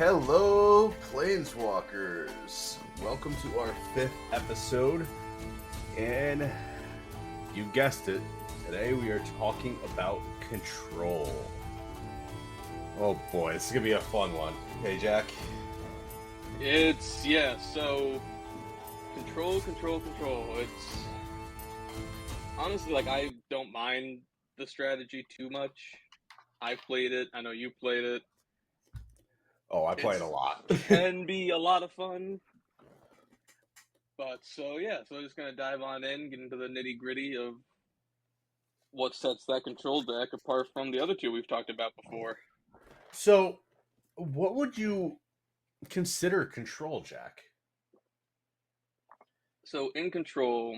Hello, Planeswalkers! Welcome to our 5th episode, and you guessed it, today we are talking about control. Oh boy, this is gonna be a fun one. Hey, Jack? So control. It's honestly I don't mind the strategy too much. I played it, I know you played it. Oh, I played a lot. Can be a lot of fun. But so we're just gonna dive on in, get into the nitty-gritty of what sets that control deck apart from the other two we've talked about before. So, what would you consider control, Jack? So in control,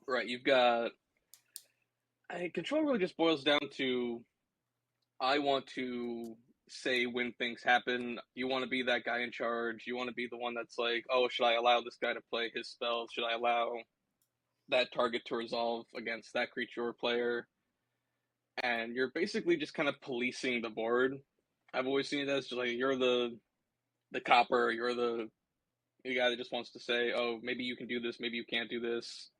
right, you've got control really just boils down to I want to say when things happen. You want to be that guy in charge. You want to be the one that's like, oh, should I allow this guy to play his spells? Should I allow that target to resolve against that creature or player? And you're basically just kind of policing the board. I've always seen it as just like you're the copper, you're the guy that just wants to say, oh, maybe you can do this, maybe you can't do this.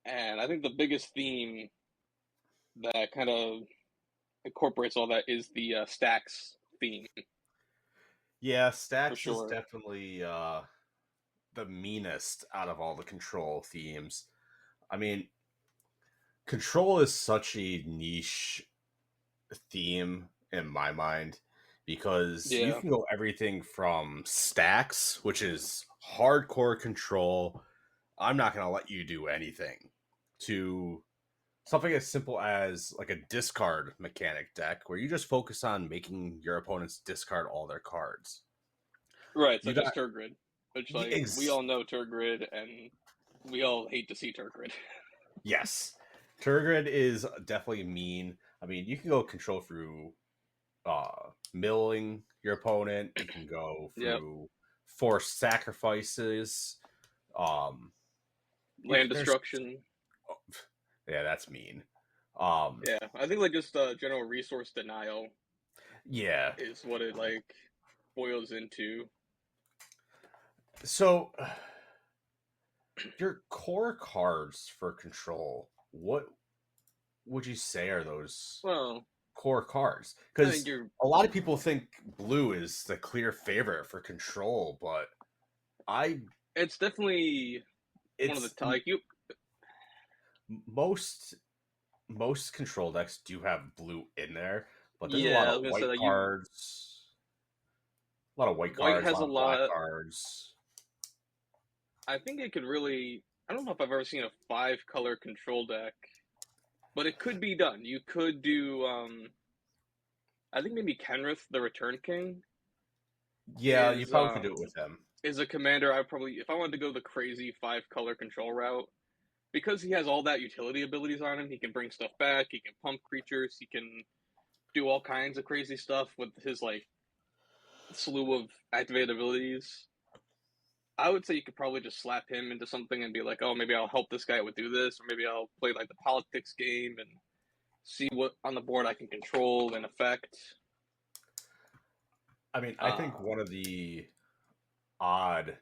And I think the biggest theme that kind of incorporates all that is the stacks theme. Yeah, stacks is Sure. definitely the meanest out of all the control themes. I mean, control is such a niche theme in my mind because you Yeah. can go everything from stacks, which is hardcore control. I'm not going to let you do anything, to something as simple as like a discard mechanic deck where you just focus on making your opponents discard all their cards. Right, You such got as Turgrid, which we ex- all know Turgrid, and we all hate to see Turgrid. yes, Turgrid is definitely mean. I mean, you can go control through milling your opponent. You can go Yep. through forced sacrifices. Land There's destruction. yeah, that's mean. Um, Yeah, I think just general resource denial yeah. is what it boils into. So your core cards for control, what would you say are those Well, core cards? I think Because you're. a lot of people think blue is the clear favorite for control, but I It's definitely one of the it's you. most most control decks do have blue in there, but there's a lot Yeah, I of was gonna say white you. cards, a lot of white White cards, a has lot a of black lot. cards. I think it could really. I don't know if I've ever seen a 5-color control deck, but it could be done. You could do. I think maybe Kenrith, the Return King, Yeah, you is probably could do it with him. is a commander. I probably, if I wanted to go the crazy 5-color control route, because he has all that utility abilities on him. He can bring stuff back. He can pump creatures. He can do all kinds of crazy stuff with his slew of activated abilities. I would say you could probably just slap him into something and be like, oh, maybe I'll help this guy with do this, or maybe I'll play the politics game and see what on the board I can control and affect. I mean, I think Uh, one of the odd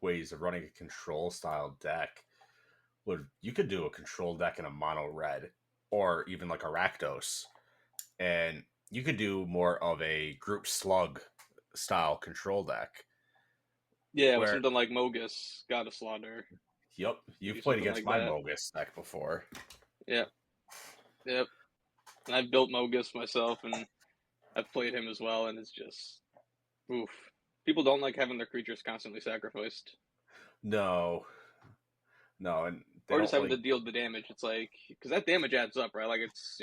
ways of running a control style deck would you could do a control deck in a mono red or even like a Rakdos, and you could do more of a group slug style control deck yeah, with where something like Mogus, Goddess Slaughter, yep, you do you've played something against like my that. Mogus deck before. Yeah, yep. And I've built Mogus myself, and I've played him as well, and it's just oof. People don't like having their creatures constantly sacrificed, No, no, and they or just don't having like to deal the damage. It's because that damage adds up, right? It's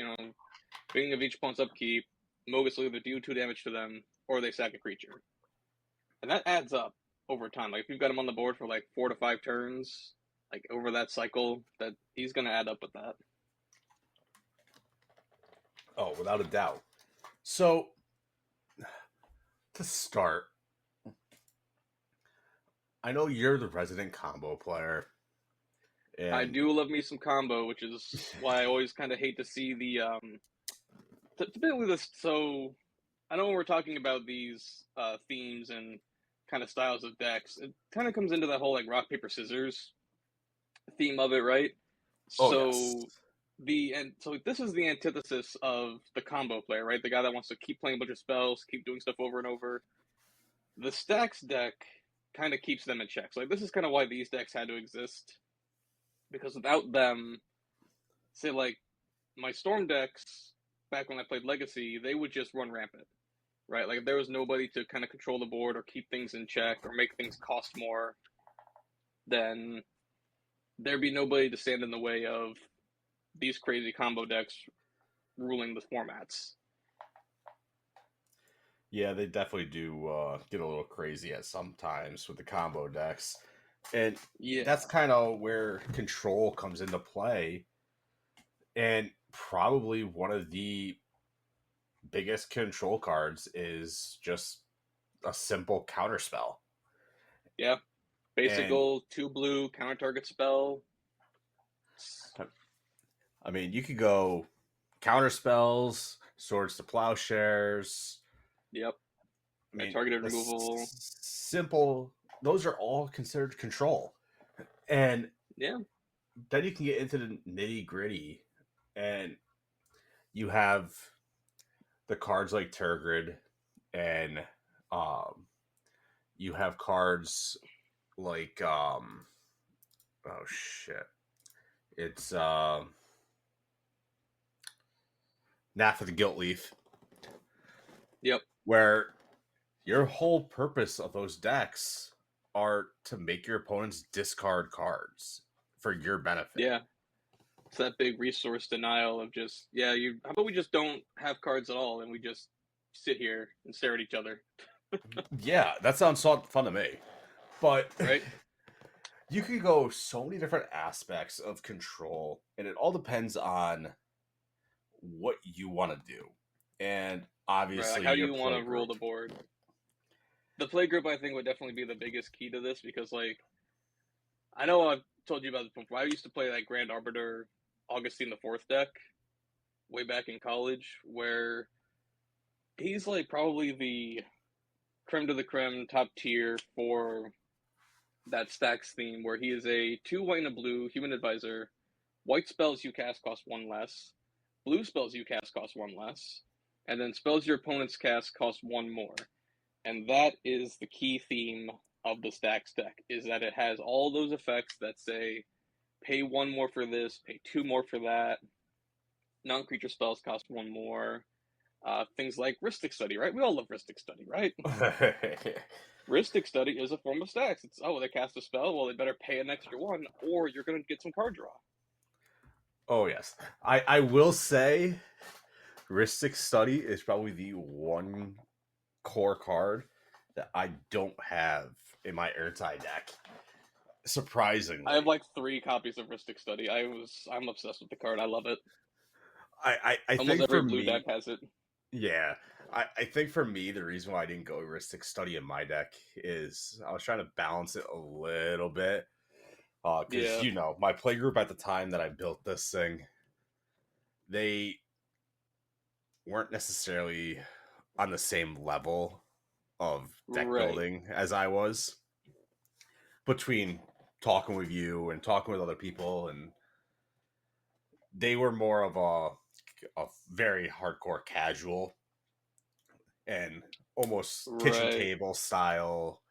beginning of each opponent's upkeep, Mogus will either do 2 damage to them or they sack a creature, and that adds up over time. If you've got him on the board for 4 to 5 turns, over that cycle, that he's gonna add up with that. oh, without a doubt. So to start, I know you're the resident combo player, I and do love me some combo, which is why I always kind of hate to see the typically this. So I know when we're talking about these themes and kind of styles of decks, it kind of comes into that whole like rock paper scissors theme of it, right? Oh yes. So this is the antithesis of the combo player, right? The guy that wants to keep playing a bunch of spells, keep doing stuff over and over. The stacks deck kind of keeps them in check. So like this is kind of why these decks had to exist, because without them, say like my storm decks back when I played Legacy, they would just run rampant, right? Like if there was nobody to kind of control the board or keep things in check or make things cost more, then there'd be nobody to stand in the way of these crazy combo decks ruling the formats. Yeah, they definitely do get a little crazy at sometimes with the combo decks. And that's Yeah, kind of where control comes into play. And probably one of the biggest control cards is just a simple counter spell. yeah. Basic And gold, 2 blue, counter target spell. I mean, you could go counter spells, swords to plowshares. Yep. I Yeah, mean, targeted the removal. simple, those are all considered control. And Yeah, then you can get into the nitty gritty, and you have the cards like Turgid, and um, you have cards like oh shit, it's Nath of the Guilt Leaf, yep, where your whole purpose of those decks are to make your opponents discard cards for your benefit. yeah. It's that big resource denial of just, yeah, you, how about we just don't have cards at all and we just sit here and stare at each other, Yeah, that sounds fun to me. But right? you can go so many different aspects of control, and it all depends on what you want to do. And Right. Like, obviously, how do your you want play to rule group. the board? The play group, I think, would definitely be the biggest key to this because, like, I know I've told you about this before. I used to play like Grand Arbiter, Augustine the Fourth deck way back in college, where he's like probably the creme de la creme, top tier for that stacks theme, where he is a 2 white and a blue human advisor. White spells you cast cost 1 less. Blue spells you cast cost 1 less. And then spells your opponents cast cost 1 more. And that is the key theme of the stacks deck, is that it has all those effects that say pay 1 more for this, pay 2 more for that. Non-creature spells cost 1 more. Things like Rhystic Study, right? We all love Rhystic Study, right? Rhystic Study is a form of stacks. It's, oh, they cast a spell, well, they better pay an extra one, or you're going to get some card draw. Oh yes, I will say, Ristic Study is probably the one core card that I don't have in my Urtai deck. I have Surprisingly, like 3 copies of Rhystic Study. I'm obsessed with the card. I love it. I Almost think every for blue deck me, has it. yeah, I think for me, the reason why I didn't go Ristic Study in my deck is I was trying to balance it a little bit. Because Yeah, my play group at the time that I built this thing, they weren't necessarily on the same level of deck right, building as I was. Between talking with you and talking with other people, and they were more of a very hardcore casual and almost kitchen right, table style.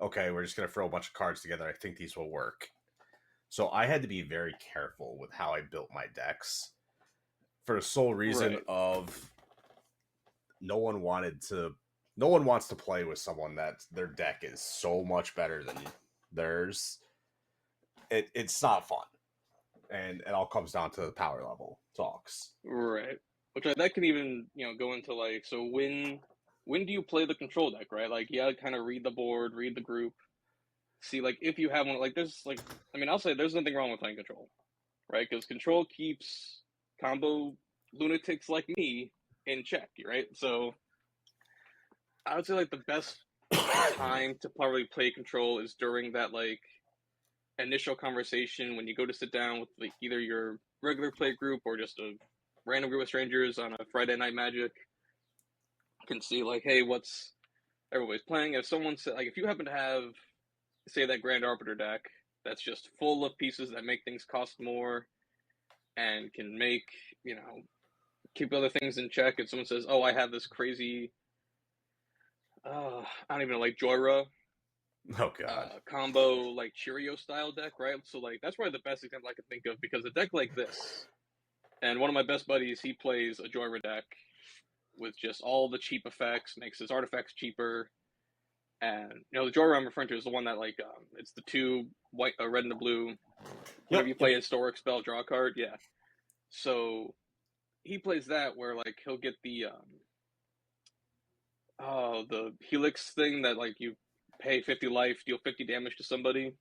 Okay, we're just gonna throw a bunch of cards together. I think these will work. So I had to be very careful with how I built my decks for the sole reason right, of no one wanted to no one wants to play with someone that their deck is so much better than theirs. It's not fun, and it all comes down to the power level talks. right. Which that can even go into like, so when do you play the control deck, right? Like, yeah, kind of read the board, read the group, see like if you have one. Like, there's like, I mean, I'll say there's nothing wrong with playing control, right? Because control keeps combo lunatics like me in check, right? So I would say like the best time to probably play control is during that like initial conversation when you go to sit down with like either your regular play group or just a random group of strangers on a Friday night magic. can see like, hey, what's everybody's playing. If someone said like, if you happen to have, say, that Grand Arbiter deck that's just full of pieces that make things cost more and can make, you know, keep other things in check. If someone says, oh, I have this crazy, I don't even know, like Joyra Oh God. combo, like Cheerio style deck, right? So like that's probably the best example I could think of because a deck like this, and one of my best buddies, he plays a Joyra deck with just all the cheap effects, makes his artifacts cheaper. And you know the Joyra I'm referring to is the one that like it's the two white, red and the blue. Whenever Yep. you Yep. play a historic spell, draw a card. Yeah. So he plays that where like he'll get the Helix thing that like you pay 50 life, deal 50 damage to somebody.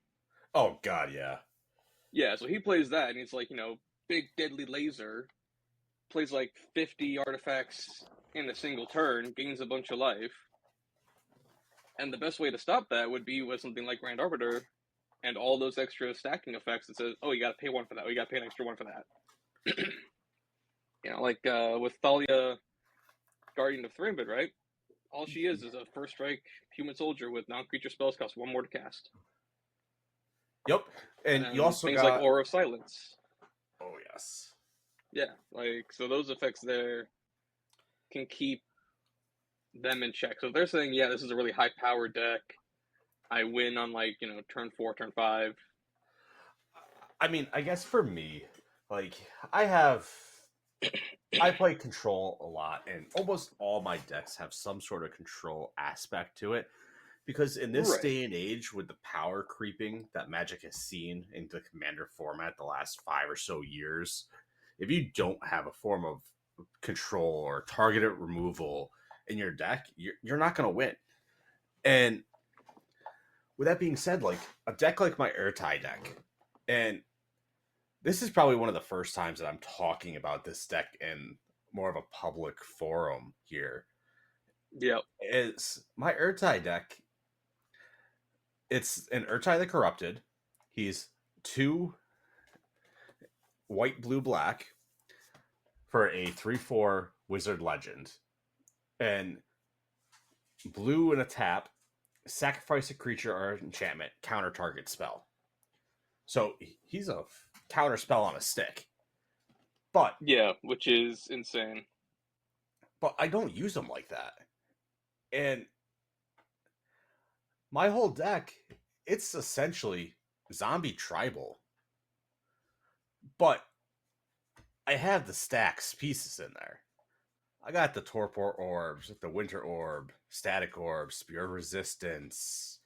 Oh God. Yeah. Yeah, so he plays that, and he's like, you know, big deadly laser, plays like 50 artifacts in a single turn, gains a bunch of life. And the best way to stop that would be with something like Grand Arbiter and all those extra stacking effects that says, oh, you got to pay one for that, or you got to pay an extra one for that. You know, like with Thalia, Guardian of Thrimbid, right? All she is a first strike human soldier with non-creature spells cost one more to cast. Yep. And And you then also things like got. Aura of Silence. Oh yes. Yeah, like, so those effects there can keep them in check. So if they're saying, yeah, this is a really high powered deck, I win on like, you know, turn 4, turn 5. I mean, I guess for me, like I have I play control a lot, and almost all my decks have some sort of control aspect to it. Because in this Right. day and age, with the power creeping that Magic has seen into the Commander format the last 5 or so years, if you don't have a form of control or targeted removal in your deck, you're not going to win. And with that being said, like a deck like my Urtai deck, and this is probably one of the first times that I'm talking about this deck in more of a public forum here. Yep. Is my Urtai deck? It's an Urtai the Corrupted. He's 2 white, blue, black for a 3/4 wizard legend. And blue and a tap, sacrifice a creature or enchantment, counter target spell. So he's a counter spell on a stick. But Yeah, which is insane. I don't use them like that. And my whole deck, it's essentially zombie tribal. But I have the stacks pieces in there. I got the Torpor Orbs, the Winter Orb, Static Orb, Spear Resistance,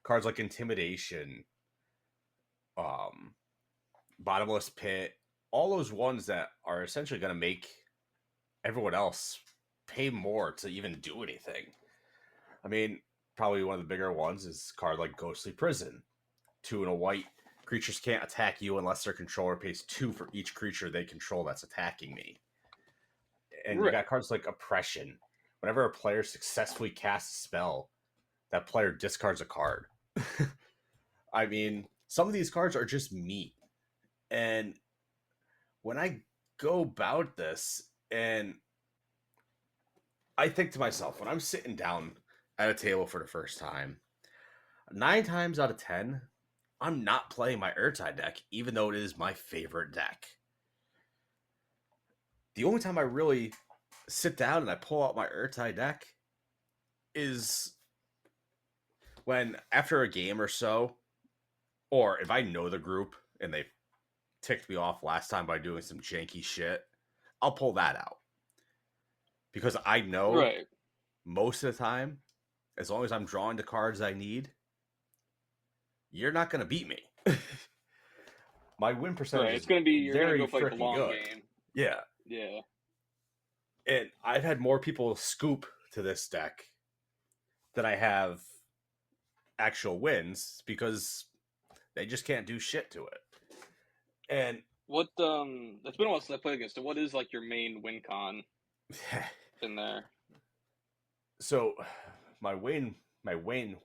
cards like Intimidation, um, Bottomless Pit, all those ones that are essentially going to make everyone else pay more to even do anything. I mean, probably one of the bigger ones is a card like Ghostly Prison. 2 and a white. Creatures can't attack you unless their controller pays 2 for each creature they control that's attacking me. And you Right. got cards like Oppression. Whenever a player successfully casts a spell, that player discards a card. I mean, some of these cards are just meat. And when I go about this, and I think to myself, when I'm sitting down at a table for the first time, 9 times out of 10, I'm not playing my Urtai deck, even though it is my favorite deck. The only time I really sit down and I pull out my Urtai deck is when, after a game or so, or if I know the group and they ticked me off last time by doing some janky shit, I'll pull that out. Because I know Right. most of the time, as long as I'm drawing the cards I need, you're not going to beat me. My win percentage Right. is It's gonna be you're gonna very go for like the freaking long good. game. Yeah. Yeah. And I've had more people scoop to this deck than I have actual wins because they just can't do shit to it. And What it's been a while since I played against it. What is like your main win con in there? so my Wayne,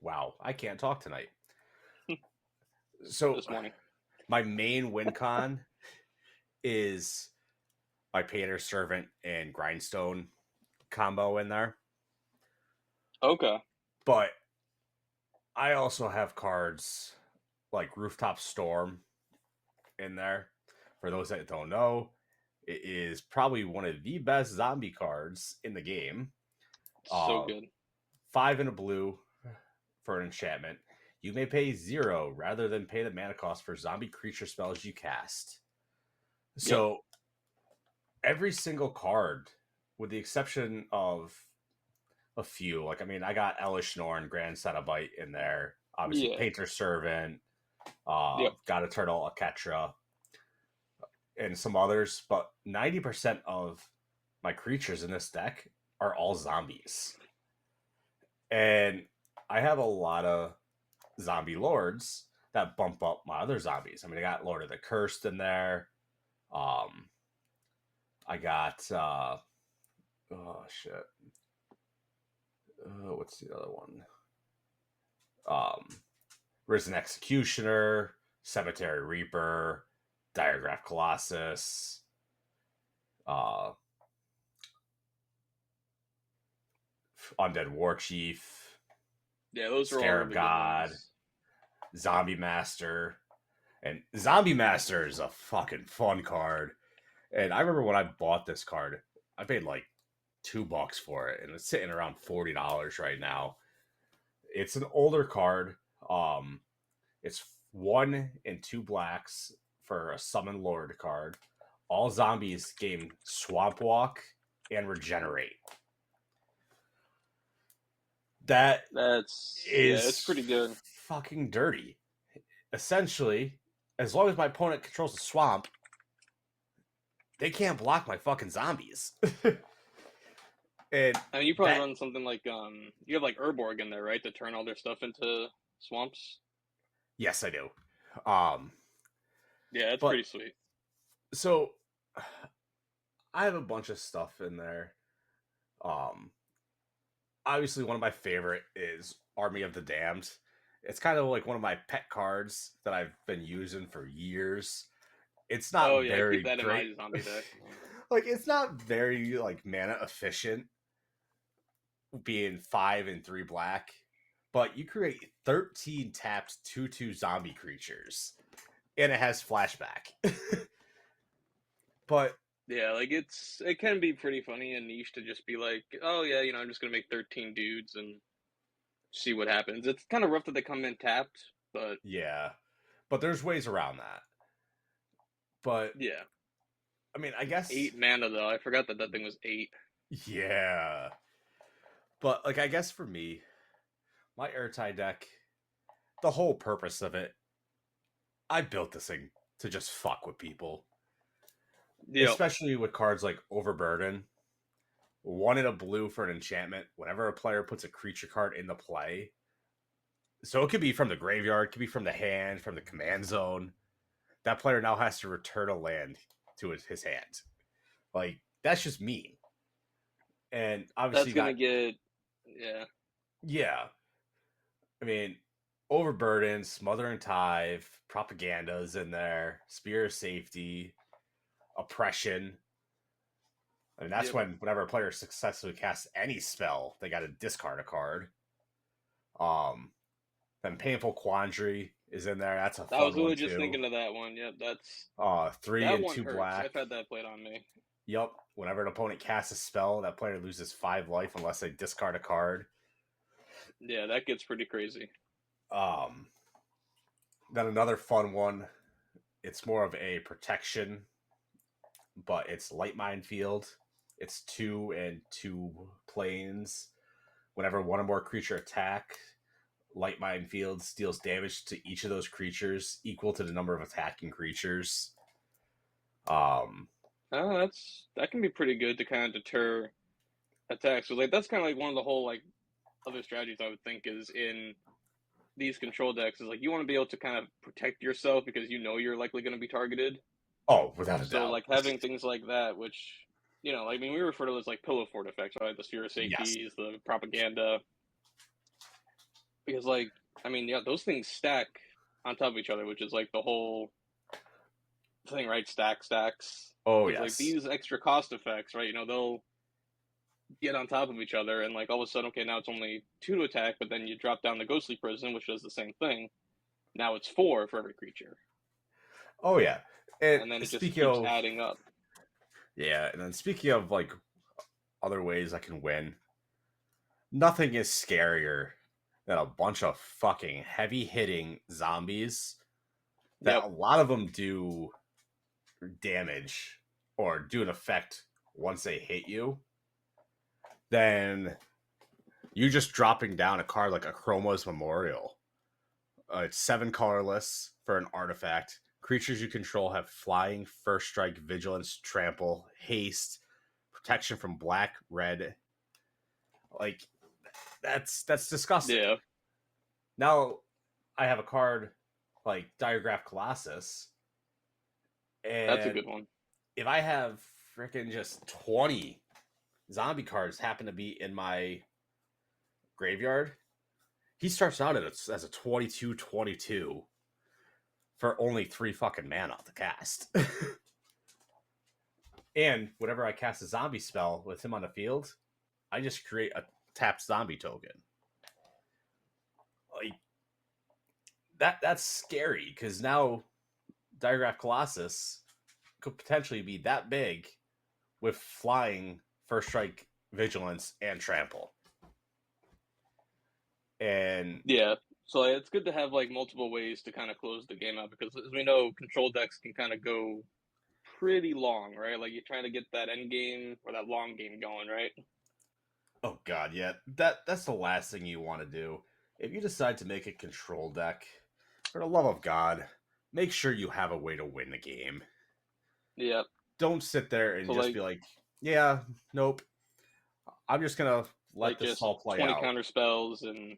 wow, I can't talk tonight. So This morning. my main win con is my Painter Servant and Grindstone combo in there. Okay. But I also have cards like Rooftop Storm in there. For those that don't know, it is probably one of the best zombie cards in the game. So Uh, good. 5 and a blue for an enchantment. You may pay 0 rather than pay the mana cost for zombie creature spells you cast. Yep. So every single card, with the exception of a few, like I mean, I got Elish Norn, Grand Cenobite in there. Obviously, Yeah. Painter Servant, Yep. got Eternal Aketra, and some others. But 90% of my creatures in this deck are all zombies, and I have a lot of zombie lords that bump up my other zombies. I mean, I got Lord of the Cursed in there. Um, I got oh shit, what's the other one? Um, Risen Executioner, Cemetery Reaper, Diagraph Colossus, uh, Undead War Chief, Yeah, those are all Scarab really good God, ones. Zombie Master. And Zombie Master is a fucking fun card. And I remember when I bought this card, I paid like $2 for it, and it's sitting around $40 right now. It's an older card. It's 1 and 2 blacks for a Summon Lord card. All zombies gain Swamp Walk and Regenerate. That Yeah, it's is pretty good. fucking dirty. Essentially, as long as my opponent controls the swamp, they can't block my fucking zombies. And I mean, you probably that, run something like you have like Urborg in there, right, to turn all their stuff into swamps. yes, I do. Um, Yeah, it's but pretty sweet. so I have a bunch of stuff in there. Um, Obviously, one of my favorite is Army of the Damned. It's kind of like one of my pet cards that I've been using for years. It's Oh not yeah, I keep very that in great. my zombie deck. Like it's not very like mana efficient, being 5 and 3 black, but you create 13 tapped 2/2 zombie creatures, and it has flashback. But Yeah, like it can be pretty funny and niche to just be like, oh yeah, I'm just gonna make 13 dudes and see what happens. It's kind of rough that they come in tapped, but yeah, but there's ways around that. But yeah, I mean, I guess 8 mana though. I forgot that that thing was 8. yeah. But like, I guess for me, my Urtai deck, the whole purpose of it, I built this thing to just fuck with people, Yep. especially with cards like Overburden. 1 and a blue for an enchantment. Whenever a player puts a creature card into play, so it could be from the graveyard, it could be from the hand, from the command zone. That player now has to return a land to his hand. Like that's just mean. And obviously That's you gonna got get yeah. yeah. I mean, Overburden, Smother and Tithe, Propaganda's in there, Spear of Safety, Oppression. I mean, that's Yep. whenever a player successfully casts any spell, they got to discard a card. Um, then Painful Quandary is in there. That's a I was fun one really just too. thinking of that one. Yep, that's Three that and one two hurts. black. I've had that played on me. Yep. Whenever an opponent casts a spell, that player loses 5 life unless they discard a card. Yeah, that gets pretty crazy. Um, then another fun one. It's more of a protection, but it's Light Minefield. It's 2 and 2 planes. Whenever one or more creature attack, Light Minefield deals damage to each of those creatures equal to the number of attacking creatures. Um, Oh, that can be pretty good to kind of deter attacks. So like that's kind of like one of the whole like other strategies I would think is in these control decks is like you want to be able to kind of protect yourself because you know you're likely going to be targeted. oh, without a So doubt. like having things like that, which I mean, we refer to as like pillow fort effects, right? The sphere of Yes. safety is the propaganda because like I mean, yeah, those things stack on top of each other, which is like the whole thing, right? Stacks Oh, because like yes. these extra cost effects, right? They'll get on top of each other, and like all of a sudden, okay, now it's only 2 to attack, but then you drop down the ghostly prison, which does the same thing. Now it's 4 for every creature, Oh yeah. And and then it just speaking keeps of adding up. yeah, and then speaking of like other ways I can win, nothing is scarier than a bunch of fucking heavy hitting zombies that Yep. a lot of them do damage or do an effect once they hit you. Then you just dropping down a card like a Chroma's Memorial. It's 7 colorless for an artifact. Creatures you control have flying, first strike, vigilance, trample, haste, protection from black, red. Like that's disgusting. Yeah, Now I have a card like Diagraph Colossus, that's a and good one. if I have freaking just 20 zombie cards happen to be in my graveyard, he starts out as a 22/22 for only 3 fucking mana to cast. And whenever I cast a zombie spell with him on the field, I just create a tapped zombie token. Like that's scary because now Diagraph Colossus could potentially be that big with flying, first strike, vigilance, and trample. And Yeah. So like, it's good to have like multiple ways to kind of close the game out because as we know, control decks can kind of go pretty long, right? Like you're trying to get that end game or that long game going, right? oh god, yeah, that's the last thing you want to do. If you decide to make a control deck, for the love of God, make sure you have a way to win the game. Yeah. Don't sit there and So just like be like, yeah, nope, I'm just gonna let like this just all play 20 out. counter spells and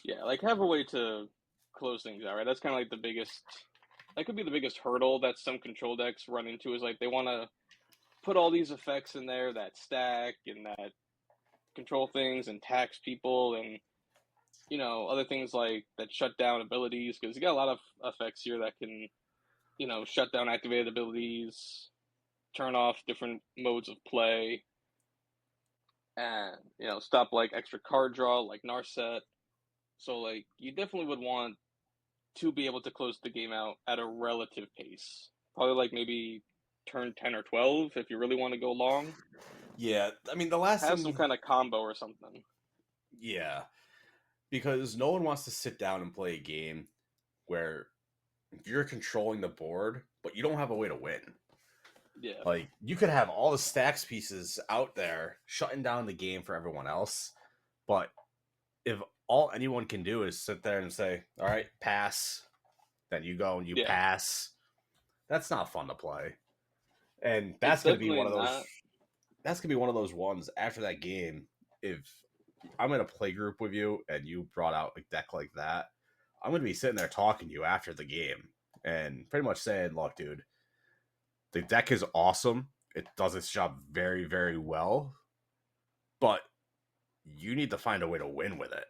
yeah, like have a way to close things out, right? That's kind of like the biggest that could be the biggest hurdle that some control decks run into is like they want to put all these effects in there that stack and that control things and tax people and other things like that shut down abilities because you got a lot of effects here that can shut down activated abilities, turn off different modes of play, and stop like extra card draw like Narset. So like you definitely would want to be able to close the game out at a relative pace. Probably like maybe turn 10 or 12 if you really want to go long. Yeah, I mean the last Have some thing, kind of combo or something. yeah, because no one wants to sit down and play a game where you're controlling the board, but you don't have a way to win. Yeah. Like you could have all the stacks pieces out there shutting down the game for everyone else, but if all anyone can do is sit there and say, "All right, pass," then you go and you Yeah. pass. That's not fun to play, and It's that's gonna be definitely one of those. not. That's gonna be one of those ones after that game. If I'm in a play group with you and you brought out a deck like that, I'm gonna be sitting there talking to you after the game and pretty much saying, "Look, dude, the deck is awesome. It does its job very, very well, but you need to find a way to win with it.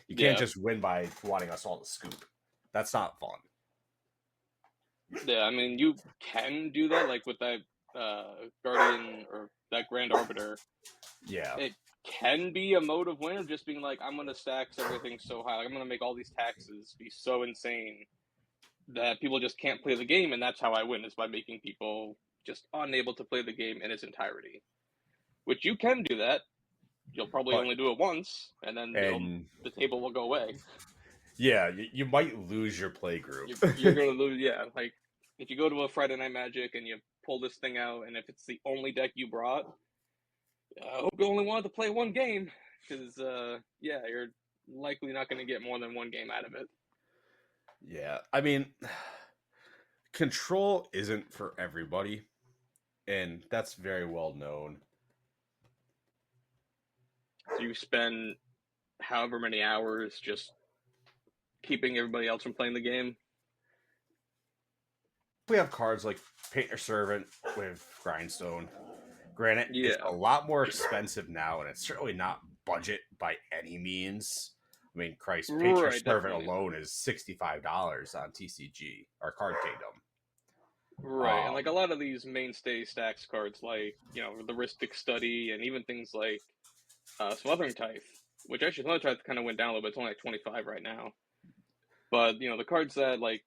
You can't Yeah. just win by wanting us all to scoop. That's not fun." Yeah, I mean, you can do that, like with that Guardian or that Grand Arbiter. Yeah. It can be a mode of win of just being like, I'm gonna stack everything so high, like, I'm gonna make all these taxes be so insane that people just can't play the game, and that's how I win is by making people just unable to play the game in its entirety. Which you can do that. You'll probably But only do it once, and then and the table will go away. yeah, you might lose your play group. You're gonna lose. Yeah, like if you go to a Friday Night Magic and you pull this thing out, and if it's the only deck you brought, I hope you only wanted to play one game because yeah, you're likely not going to get more than one game out of it. Yeah, I mean, control isn't for everybody, and that's very well known. So you spend however many hours just keeping everybody else from playing the game. We have cards like Painter Servant with Grindstone. Granted, it's a Yeah, lot more expensive now, and it's certainly not budget by any means. I mean, Christ, Painter right, Servant definitely. alone is $65 on TCG or Card Kingdom. Right, and like a lot of these mainstay stacks cards, like the Ristic Study, and even things like Smothering Tithe, which actually Smothering Tithe kind of went down a little bit. It's only like 25 right now. But the cards that like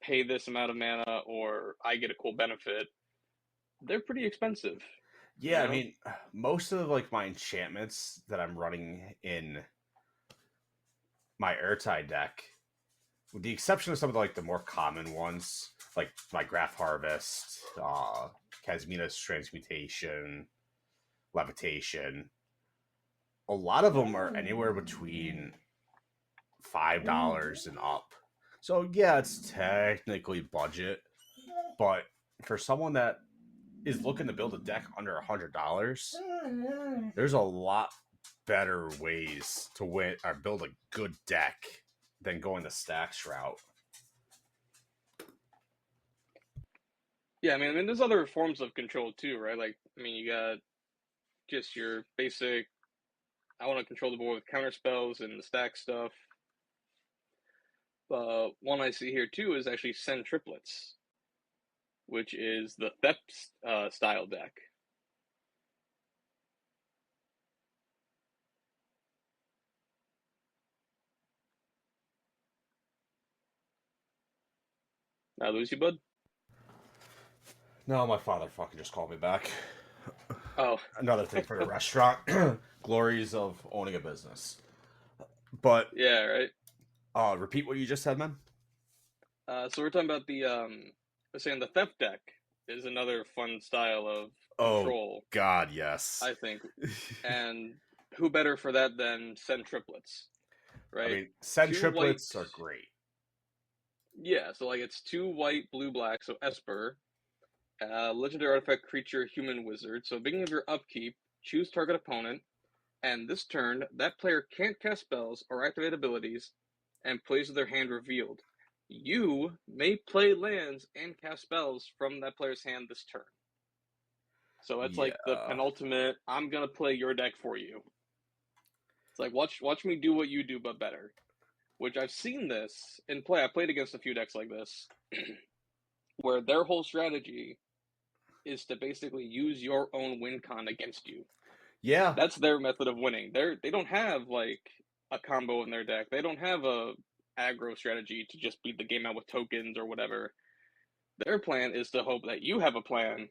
pay this amount of mana or I get a cool benefit, they're pretty expensive. You Yeah, I know? mean, most of like my enchantments that I'm running in my Urtai deck, with the exception of some of like the more common ones, like my Graph Harvest, Casmina's Transmutation, Levitation, a lot of them are anywhere between $5 and up. So yeah, it's technically budget, but for someone that is looking to build a deck under $100, there's a lot better ways to win or build a good deck than going the stacks route. Yeah, I mean, there's other forms of control too, right? Like, I mean, you got just your basic. I want to control the board with counter spells and the stack stuff. One I see here too is actually Send Triplets, which is the Theft style deck. I lose you, bud? No, my father fucking just called me back. Oh, Another thing for the restaurant. Glories of owning a business. But yeah, right. repeat what you just said, man. So we're talking about we're saying the Theft deck is another fun style of Oh control, God, yes. I think. And who better for that than Send Triplets, I right? mean, send Two white, triplets are great. yeah. So like it's two white, blue, black. So Esper, legendary artifact creature, human wizard. So beginning of your upkeep, choose target opponent, and this turn that player can't cast spells or activate abilities, and plays with their hand revealed. You may play lands and cast spells from that player's hand this turn. So that's like the Yeah. penultimate. I'm gonna play your deck for you. It's like watch me do what you do, but better. Which I've seen this in play. I played against a few decks like this, where their whole strategy is to basically use your own win con against you. Yeah. That's their method of winning. They don't have like a combo in their deck. They don't have a aggro strategy to just beat the game out with tokens or whatever. Their plan is to hope that you have a plan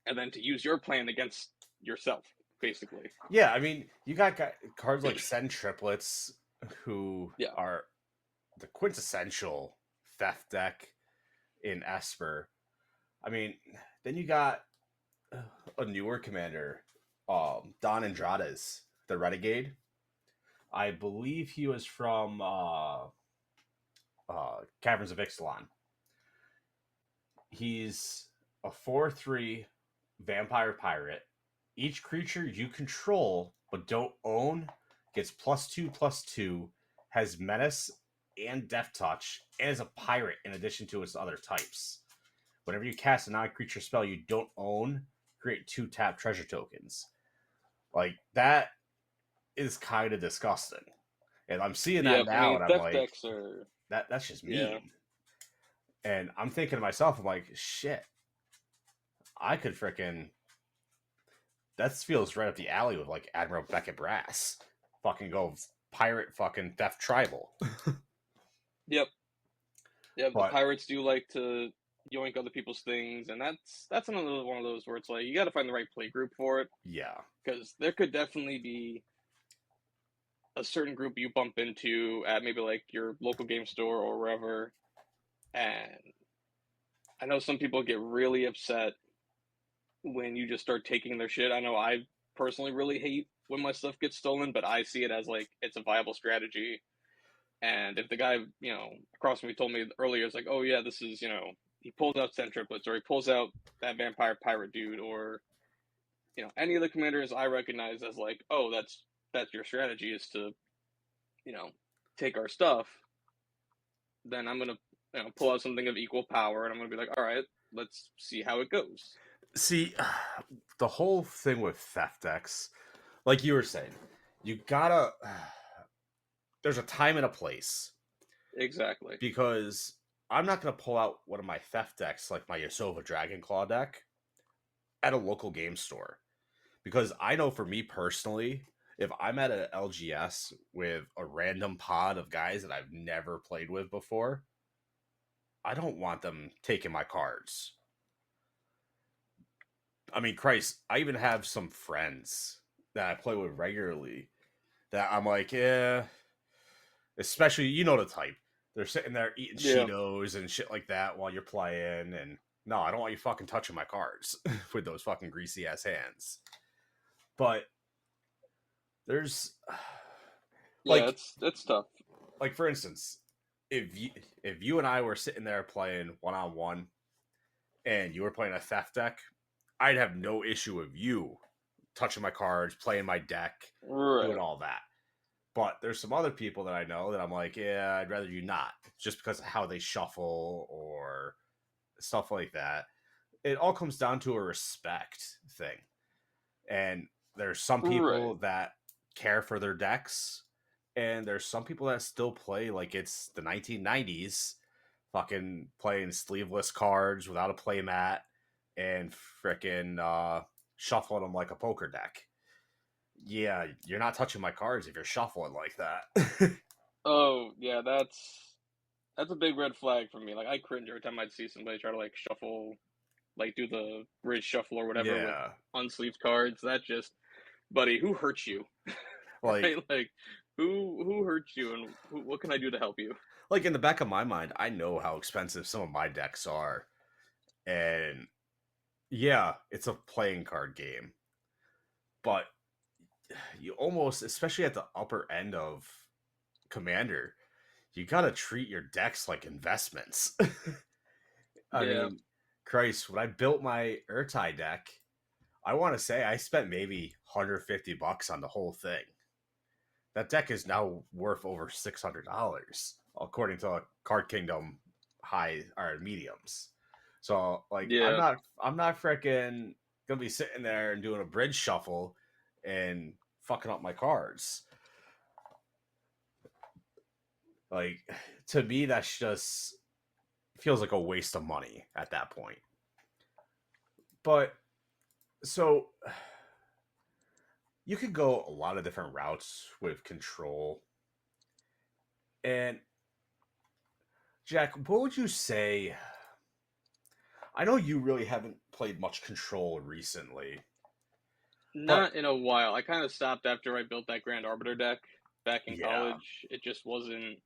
and then to use your plan against yourself, basically. Yeah, I mean, you got cards like Send Triplets, who Yeah. are the quintessential theft deck in Esper. I mean, then you got a newer commander, Don Andrades, the Renegade. I believe he was from Caverns of Ixalan. He's a 4/3 vampire pirate. Each creature you control but don't own gets +2/+2, has menace and death touch, and is a pirate in addition to its other types. Whenever you cast a non-creature spell you don't own, create 2 tap treasure tokens. Like that is kind of disgusting. And I'm seeing that Yep. I now mean, and I'm theft like, decks are that's just yeah. mean. And I'm thinking to myself, I'm like, shit, I could freaking. That feels right up the alley with like Admiral Beckett Brass. Fucking go pirate fucking theft tribal. Yep. Yep. The But pirates do like to yoink other people's things, and that's another one of those where it's like you got to find the right play group for it yeah. because there could definitely be a certain group you bump into at maybe like your local game store or wherever, and I know some people get really upset when you just start taking their shit. I know I personally really hate when my stuff gets stolen, but I see it as like it's a viable strategy. And if the guy, across from me told me earlier, it's like, oh yeah, this is, he pulls out Send Triplets or he pulls out that vampire pirate dude or, any of the commanders I recognize as like, oh, that's your strategy is to, you know, take our stuff, then I'm gonna, pull out something of equal power and I'm gonna be like, all right, let's see how it goes. See, the whole thing with theft decks, like you were saying, you gotta. There's a time and a place Exactly. because I'm not going to pull out one of my theft decks like my Yasova Dragonclaw deck at a local game store because I know for me personally, if I'm at a LGS with a random pod of guys that I've never played with before, I don't want them taking my cards. I mean, Christ, I even have some friends that I play with regularly that I'm like, yeah, especially, you know, the type. They're sitting there eating Yeah. Cheetos and shit like that while you're playing. And no, I don't want you fucking touching my cards with those fucking greasy ass hands. But there's Yeah, like, it's tough. for instance, if you and I were sitting there playing 1-on-1 and you were playing a theft deck, I'd have no issue with you touching my cards, playing my deck, doing Right. all that. But there's some other people that I know that I'm like, yeah, I'd rather you not, just because of how they shuffle or stuff like that. It all comes down to a respect thing. And there's some Right. people that care for their decks, and there's some people that still play like it's the 1990s, fucking playing sleeveless cards without a playmat and freaking shuffling them like a poker deck. Yeah, you're not touching my cards if you're shuffling like that. Oh, yeah, that's a big red flag for me. Like I cringe every time I'd see somebody try to like shuffle, like do the bridge shuffle or whatever with Yeah, unsleeved cards. That just, buddy, who hurt you? like Right? Like who hurt you and what can I do to help you? in the back of my mind, I know how expensive some of my decks are, and yeah, it's a playing card game, but you almost, especially at the upper end of Commander, you gotta treat your decks like investments. I Yeah. mean, Christ, when I built my Urtai deck, I want to say I spent maybe $150 on the whole thing. That deck is now worth over $600 according to Card Kingdom high or mediums. So like Yeah. I'm not freaking gonna be sitting there and doing a bridge shuffle and fucking up my cards. Like to me that's just feels like a waste of money at that point. But so you could go a lot of different routes with control. And Jack, what would you say? I know you really haven't played much control recently, but Not in a while. I kind of stopped after I built that Grand Arbiter deck back in yeah, college. It just wasn't.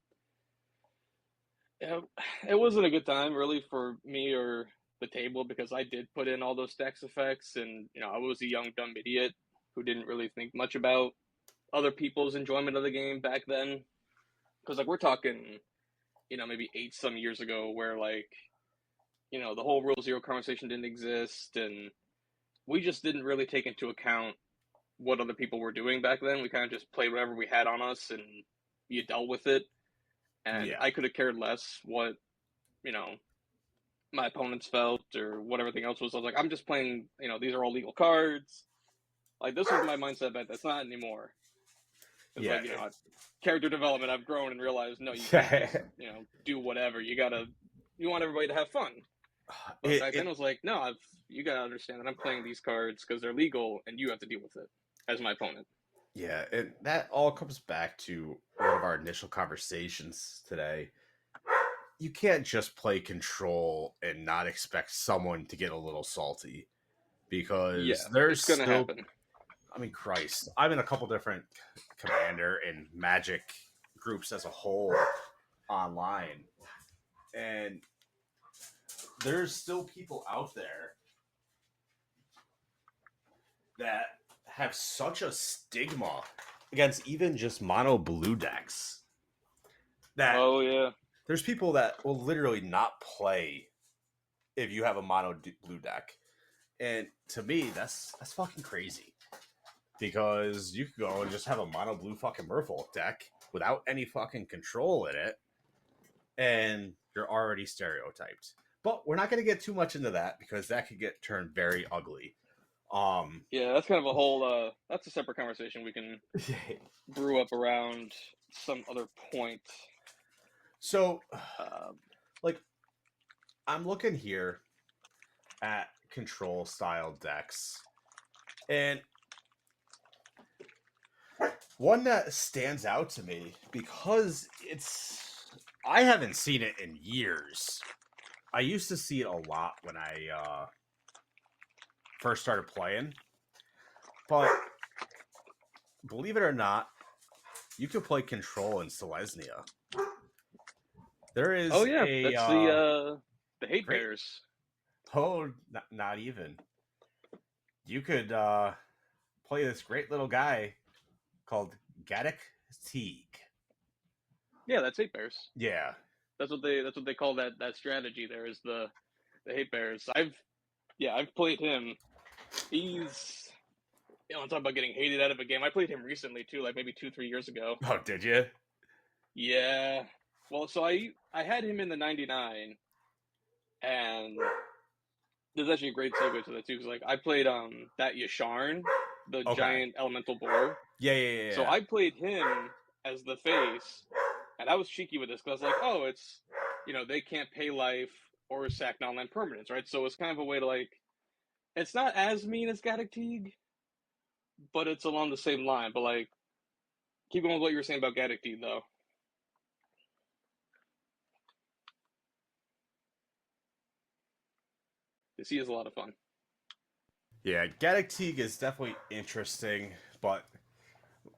It, it wasn't a good time really for me or the table because I did put in all those stacks effects, and I was a young dumb idiot who didn't really think much about other people's enjoyment of the game back then. Because like we're talking, maybe 8 some years ago, where like the whole Rule Zero conversation didn't exist, and we just didn't really take into account what other people were doing back then. We kind of just played whatever we had on us, and you dealt with it. And yeah, I could have cared less what you know my opponents felt or what everything else was. I was like, I'm just playing. These are all legal cards. Like this was my mindset back. That's not anymore. It's yeah, like character development. I've grown and realized no, you can't just it, do whatever. You want everybody to have fun. But back then it it was like, no, you gotta understand that I'm playing these cards because they're legal, and you have to deal with it as my opponent. yeah, and that all comes back to one of our initial conversations today. You can't just play control and not expect someone to get a little salty because Yeah, there's it's gonna still, happen. I mean, Christ, I'm in a couple different Commander and Magic groups as a whole online, and there's still people out there that have such a stigma against even just mono blue decks that Oh yeah, there's people that will literally not play if you have a blue deck. And to me, that's fucking crazy because you could go and just have a mono blue fucking Merfolk deck without any fucking control in it, and you're already stereotyped. But we're not going to get too much into that because that could get turned very ugly. Um, yeah. That's kind of a whole. That's a separate conversation we can brew up around some other point. so Uh, like I'm looking here at control style decks, and one that stands out to me because I haven't seen it in years. I used to see it a lot when I first started playing, but believe it or not, you can play control in Selesnya. There Oh is yeah, a that's the hate great bears. not even. You could play this great little guy called Gaddock Teague. Yeah, that's hate bears. Yeah. That's what they call that strategy. There is the hate bears. I've played him. He's I'm talking about getting hated out of a game. I played him recently too, like maybe 2 3 years ago. Oh, did you? Yeah. Well, so I had him in the 99, and there's actually a great segue to that too, because like I played that Yasharn, the Okay. giant elemental boar. Yeah, yeah, yeah, So yeah. I played him as the face, and I was cheeky with this because I was like, oh, it's they can't pay life or sack non-land permanents, right? So it's kind of a way to like, it's not as mean as Gaddock Teague, but it's along the same line. But like, keep going with what you were saying about Gaddock Teague though. Because he is a lot of fun. Yeah, Gaddock Teague is definitely interesting, but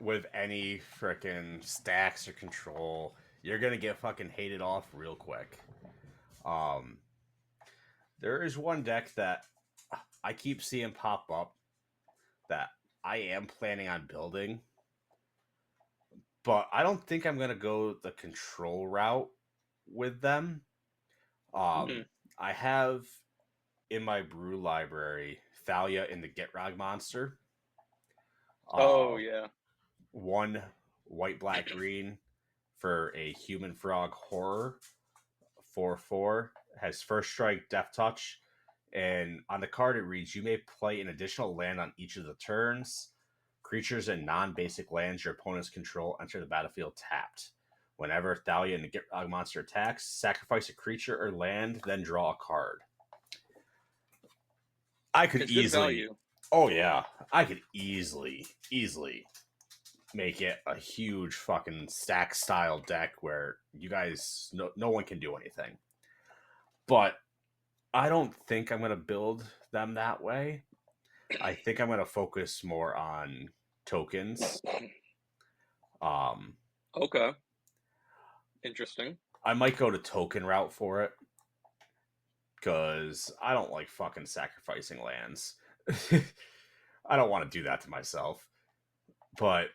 with any freaking stacks or control, you're gonna get fucking hated off real quick. Um, there is one deck that I keep seeing pop up that I am planning on building, but I don't think I'm gonna go the control route with them. Mm-hmm. I have in my brew library Thalia in the Gitrog monster. Oh Uh, yeah. one white, black, green for a human frog horror 4/4 has first strike, death touch, and on the card it reads: you may play an additional land on each of the turns. Creatures and non-basic lands your opponents control enter the battlefield tapped. Whenever Thalia and the Gitrog monster attacks, sacrifice a creature or land, then draw a card. I could It's good easily, value. oh yeah, I could easily make it a huge fucking stack style deck where you guys, no one can do anything. But I don't think I'm going to build them that way. I think I'm going to focus more on tokens. Um, Okay. Interesting. I might go to token route for it because I don't like fucking sacrificing lands. I don't want to do that to myself. But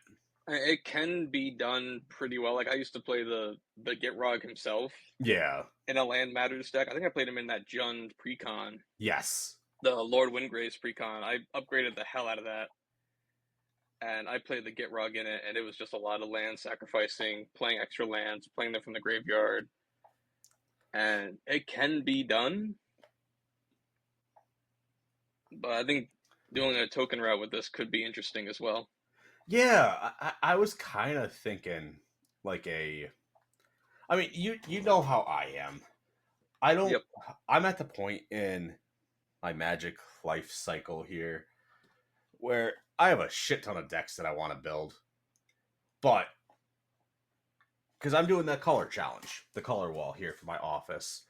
It can be done pretty well. Like I used to play the Gitrog himself yeah, in a Land Matters deck. I think I played him in that Jund precon, yes, the Lord Windgrave's precon. I upgraded the hell out of that, and I played the Gitrog in it, and it was just a lot of land sacrificing, playing extra lands, playing them from the graveyard, and it can be done. But I think doing a token route with this could be interesting as well. yeah. I was kind of thinking like a. I mean, you know how I am. I don't. Yep. I'm at the point in my Magic life cycle here where I have a shit ton of decks that I want to build, but because I'm doing that color challenge, the color wall here for my office,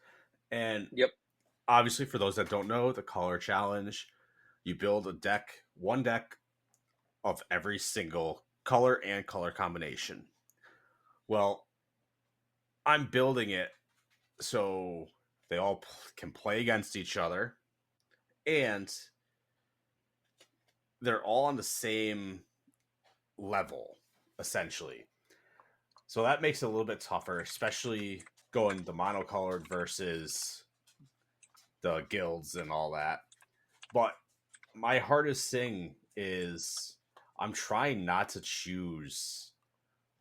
and Yep. obviously for those that don't know, the color challenge, you build a deck, one deck of every single color and color combination. Well, I'm building it so they all can play against each other, and they're all on the same level, essentially. So that makes it a little bit tougher, especially going the monocolored versus the guilds and all that. But my hardest thing is I'm trying not to choose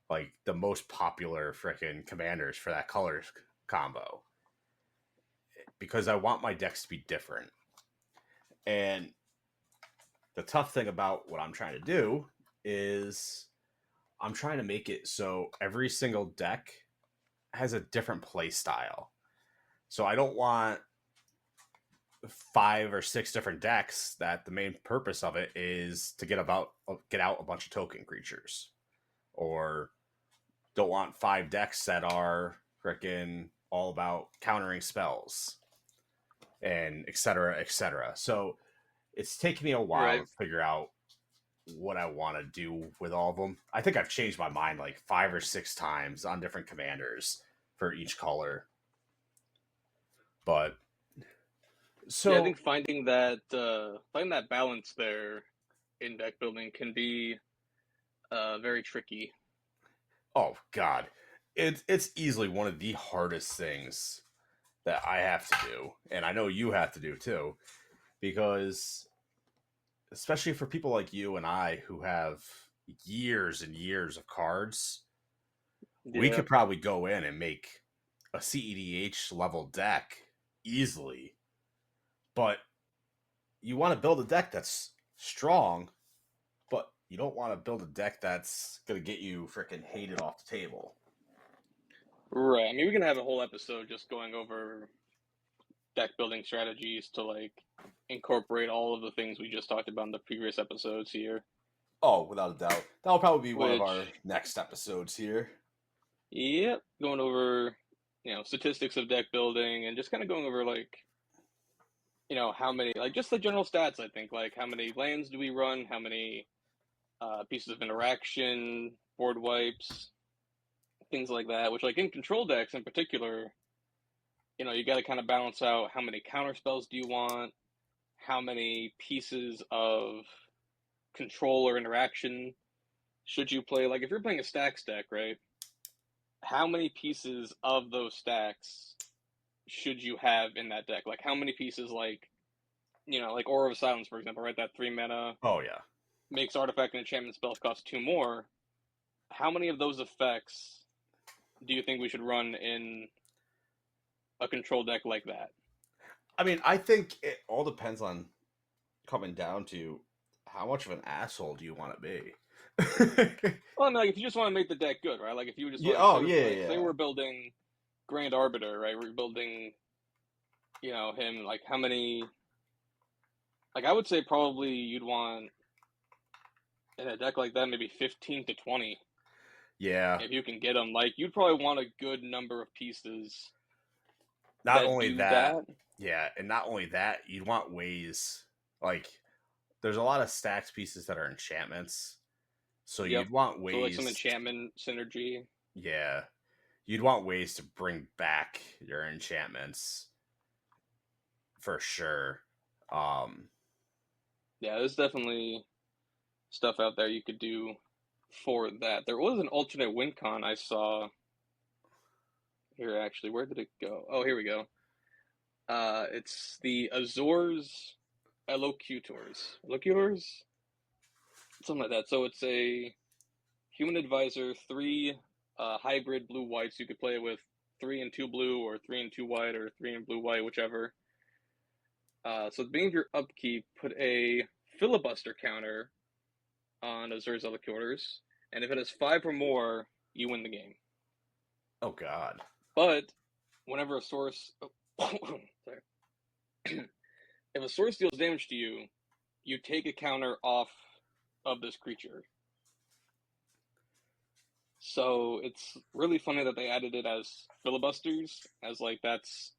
like the most popular freaking commanders for that color combo because I want my decks to be different. And the tough thing about what I'm trying to do is I'm trying to make it so every single deck has a different play style. So I don't want 5 or 6 different decks that the main purpose of it is to get out a bunch of token creatures, or don't want 5 decks that are freaking all about countering spells and etc. etc. So it's taken me a while Right. to figure out what I want to do with all of them. I think I've changed my mind like 5 or 6 times on different commanders for each color. But Yeah, I so, think finding that balance there in deck building can be very tricky. oh god, it's easily one of the hardest things that I have to do, and I know you have to do too, because especially for people like you and I who have years and years of cards, we Yeah. could probably go in and make a CEDH level deck easily. But you want to build a deck that's strong, but you don't want to build a deck that's going to get you freaking hated off the table. Right. I mean, we can have a whole episode just going over deck building strategies to like incorporate all of the things we just talked about in the previous episodes here. Oh, without a doubt. That'll probably be one of our Which, next episodes here. yep, going over statistics of deck building and just kind of going over like how many like just the general stats. I think like how many lands do we run, how many pieces of interaction, board wipes, things like that. Which like in control decks in particular, you got to kind of balance out how many counter spells do you want, how many pieces of control or interaction should you play. Like if you're playing a stacks deck, right? How many pieces of those stacks should you have in that deck? Like how many pieces, like Aura of Silence, for example, right? That 3 mana Oh, yeah. makes artifact and enchantment spells cost 2 more. How many of those effects do you think we should run in a control deck like that? I mean, I think it all depends on coming down to how much of an asshole do you want to be. Well, I mean, like if you just want to make the deck good, right? Like if you just Yeah. like Oh, yeah, say yeah. we're building Grand Arbiter, right? We're building, him. Like how many? Like I would say probably you'd want in a deck like that maybe 15 to 20 Yeah. if you can get them. Like you'd probably want a good number of pieces Not that only do that, that. yeah, and not only that, you'd want ways like there's a lot of stacks pieces that are enchantments. So Yep. you'd want So like some ways, enchantment synergy. yeah, you'd want ways to bring back your enchantments for sure. Um, Yeah, there's definitely stuff out there you could do for that. There was an alternate win con I saw here actually. Where did it go? Oh, here we go. It's the Azores Elocutors, something like that. So it's a human advisor, 3 hybrid blue whites. You could play with 3 and 2 blue, or 3 and 2 white, or 3 and blue white, whichever. So at the beginning of your upkeep, put a filibuster counter on Azur's Elocutors, and if it has 5 or more, you win the game. oh god. But whenever a source, sorry, if a source deals damage to you, you take a counter off of this creature. So it's really funny that they added it as filibusters, as like that's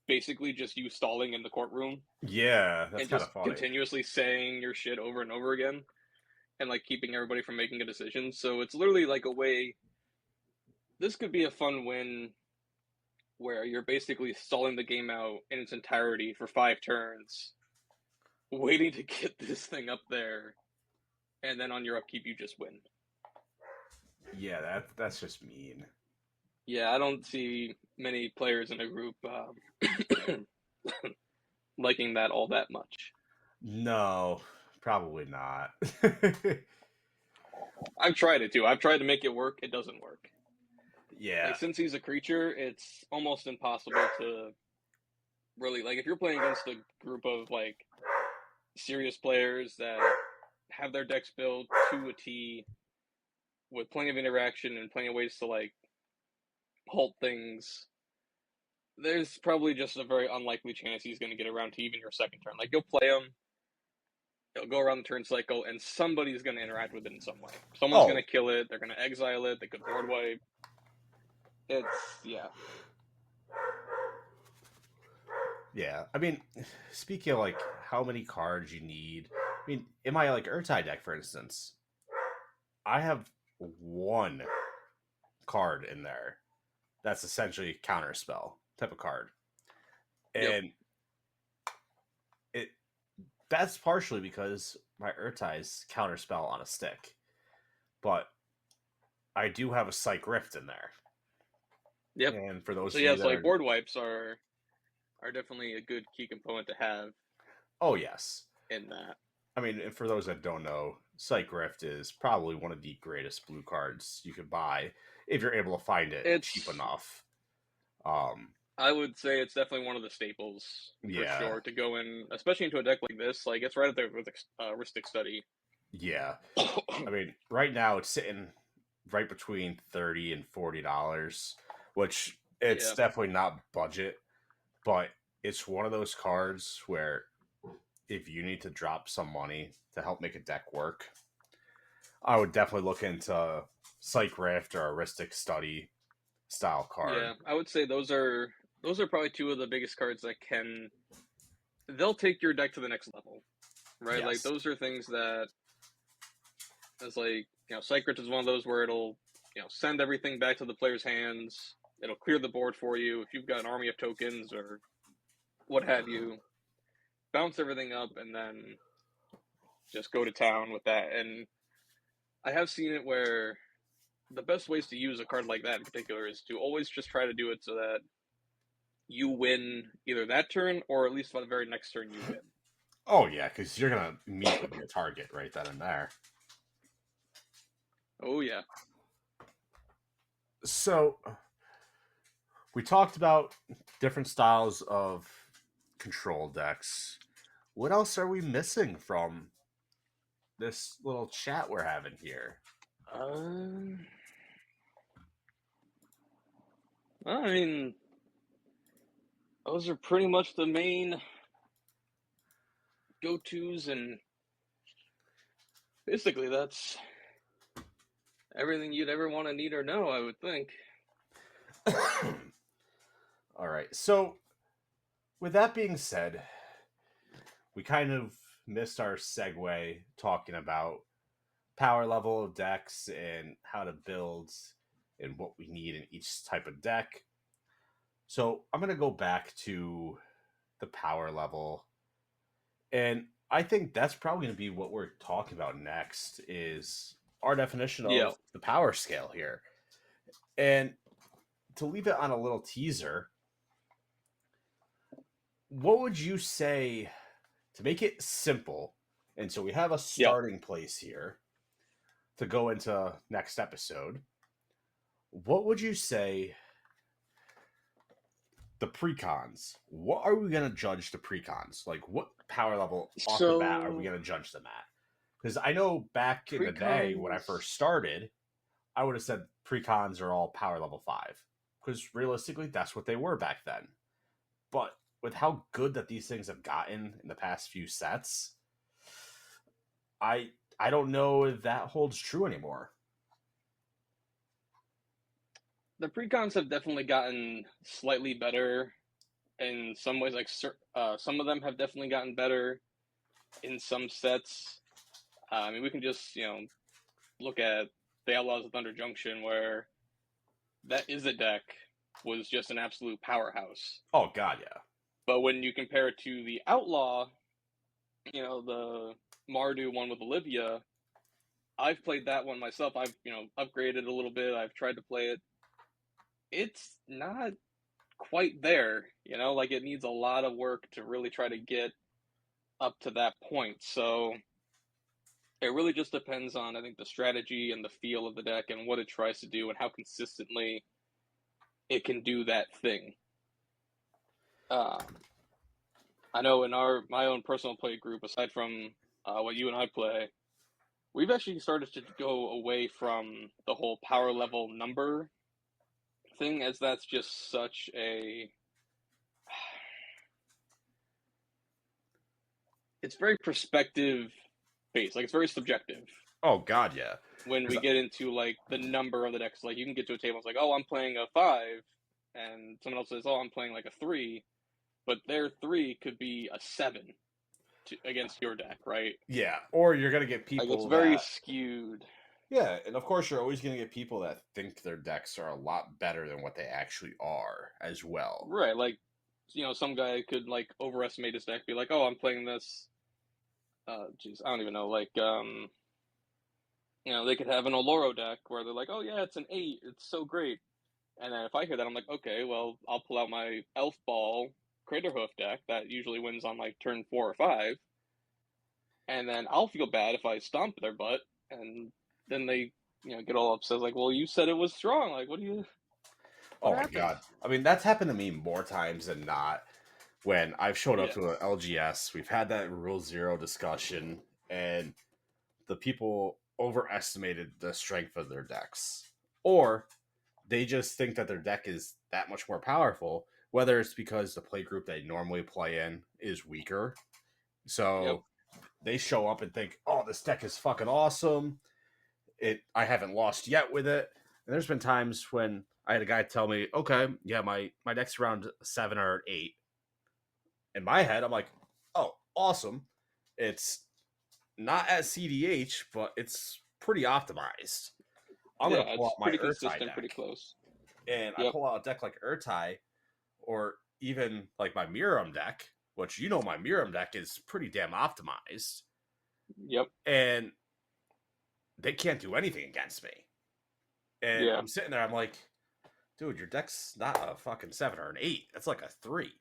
basically just you stalling in the courtroom Yeah, that's and kind of just funny. continuously saying your shit over and over again and like keeping everybody from making a decision. So it's literally like a way. This could be a fun win where you're basically stalling the game out in its entirety for 5 turns, waiting to get this thing up there, and then on your upkeep you just win. Yeah, that's just mean. Yeah, I don't see many players in a group liking that all that much. No, probably not. I've tried it too. I've tried to make it work. It doesn't work. Yeah. Like since he's a creature, it's almost impossible to really like if you're playing against a group of like serious players that have their decks built to a T with plenty of interaction and plenty of ways to like halt things. there's probably just a very unlikely chance he's going to get around to even your second turn. Like, you'll play him, it'll go around the turn cycle, and somebody's going to interact with it in some way. Someone's going Oh, to kill it, they're going to exile it, they could board wipe. Yeah. yeah. I mean, speaking of like how many cards you need, I mean, in my like Urtai deck, for instance, I have one card in there that's essentially counter spell type of card, Yep. and it that's partially because my Urtai's counter spell on a stick, but I do have a Psych Rift in there. Yep. And for those So of yeah, you so that like are, board wipes are definitely a good key component to have oh yes, in that. I mean, and for those that don't know, Psych Rift is probably one of the greatest blue cards you could buy if you're able to find it cheap It's enough. Um, I would say it's definitely one of the staples for yeah, sure to go in, especially into a deck like this. Like, it's right up there with Ristic Study. yeah. I mean, right now it's sitting right between $30 and $40, which it's Yeah. definitely not budget, but it's one of those cards where if you need to drop some money to help make a deck work, I would definitely look into Psych Rift or Aristic Study style card. Yeah, I would say those are probably two of the biggest cards that they'll take your deck to the next level, right? Like, Yes. those are things that is like, Psychic is one of those where it'll, send everything back to the player's hands. It'll clear the board for you if you've got an army of tokens or what have you. Bounce everything up and then just go to town with that. And I have seen it where the best ways to use a card like that in particular is to always just try to do it so that you win either that turn or at least by the very next turn you win. Oh yeah, because you're gonna meet with your target right then and there. Oh yeah. So we talked about different styles of control decks. What else are we missing from this little chat we're having here? Um, I mean, those are pretty much the main go-tos, and basically that's everything you'd ever want to need or know, I would think. All right. So with that being said, we kind of missed our segue talking about power level of decks and how to build and what we need in each type of deck. So I'm going to go back to the power level. And I think that's probably going to be what we're talking about next is our definition Yeah. of the power scale here. And to leave it on a little teaser, what would you say to make it simple? And so we have a Yeah. starting place here to go into next episode. What would you say the precons? What are we going to judge the precons? Like, what power level off the bat are we So going to judge them at? Because I know back in the day when I precons. first started, I would have said precons are all power level 5. Because realistically, that's what they were back then. But with how good that these things have gotten in the past few sets, I I don't know if that holds true anymore. The precons have definitely gotten slightly better in some ways. Like, some of them have definitely gotten better in some sets. I mean, we can just look at the Outlaws of Thunder Junction, where that is a deck was just an absolute powerhouse. Oh god, yeah. But when you compare it to the Outlaw, the Mardu one with Olivia, I've played that one myself. I've upgraded a little bit. I've tried to play it. It's not quite there. Like, it needs a lot of work to really try to get up to that point. So it really just depends on, I think, the strategy and the feel of the deck and what it tries to do and how consistently it can do that thing. I know in my own personal play group, aside from what you and I play, we've actually started to go away from the whole power level number thing, as that's just such a it's very perspective based. Like it's very subjective Oh God, yeah. when we 'Cause get into like the number of the decks. Like you can get to a table, it's like, oh, I'm playing a 5, and someone else says, oh, I'm playing like a 3, but their 3 could be a 7 against your deck, right? yeah, or you're gonna get Like it's people very that skewed. yeah, and of course you're always gonna get people that think their decks are a lot better than what they actually are as well. Right, like some guy could like overestimate his deck, be like, "Oh, I'm playing this." Geez, I don't even know. Like, they could have an Oloro deck where they're like, "Oh yeah, it's an 8. It's so great." And then if I hear that, I'm like, "Okay, well, I'll pull out my Elf Ball Craterhoof deck that usually wins on like turn 4 or 5, and then I'll feel bad if I stomp their butt, and then they, get all upset, like, "Well, you said it was strong. Like, what Oh my happened?" God. I mean, that's happened to me more times than not when I've showed up Yeah, to an LGS. We've had that Rule Zero discussion, and the people overestimated the strength of their decks. Or they just think that their deck is that much more powerful, whether it's because the play group they normally play in is weaker. yep, So they show up and think, oh, this deck is fucking awesome. I haven't lost yet with it. And there's been times when I had a guy tell me, okay, yeah, my deck's around 7 or 8. In my head, I'm like, oh, awesome. It's not at CDH, but it's pretty optimized. I'm yeah. gonna pull It's out my pretty Urtai consistent, pretty deck. close. And I Yep, pull out a deck like Urtai, or even like my Miram deck, which my Miram deck is pretty damn optimized. yep, And they can't do anything against me. And yeah. I'm sitting there, I'm like, dude, your deck's not a fucking 7 or an 8. That's like a 3.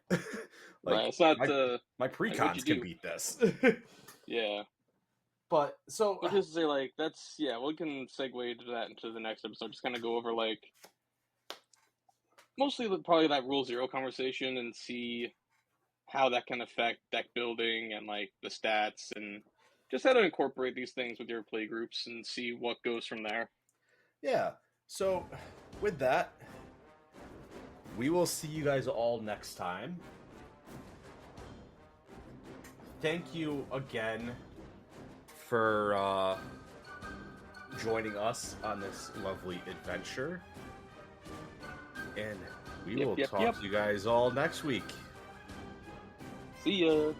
Like Right. It's not my my like what you precons can do. beat this. Yeah. But so But just to say like that's yeah, we can segue into that into the next episode. Just kind of go over like mostly probably that Rule Zero conversation and see how that can affect deck building and like the stats and just how to incorporate these things with your play groups and see what goes from there. yeah. So with that, we will see you guys all next time. Thank you again for joining us on this lovely adventure. And we Yep, will yep, talk yep. to you guys all next week. See ya.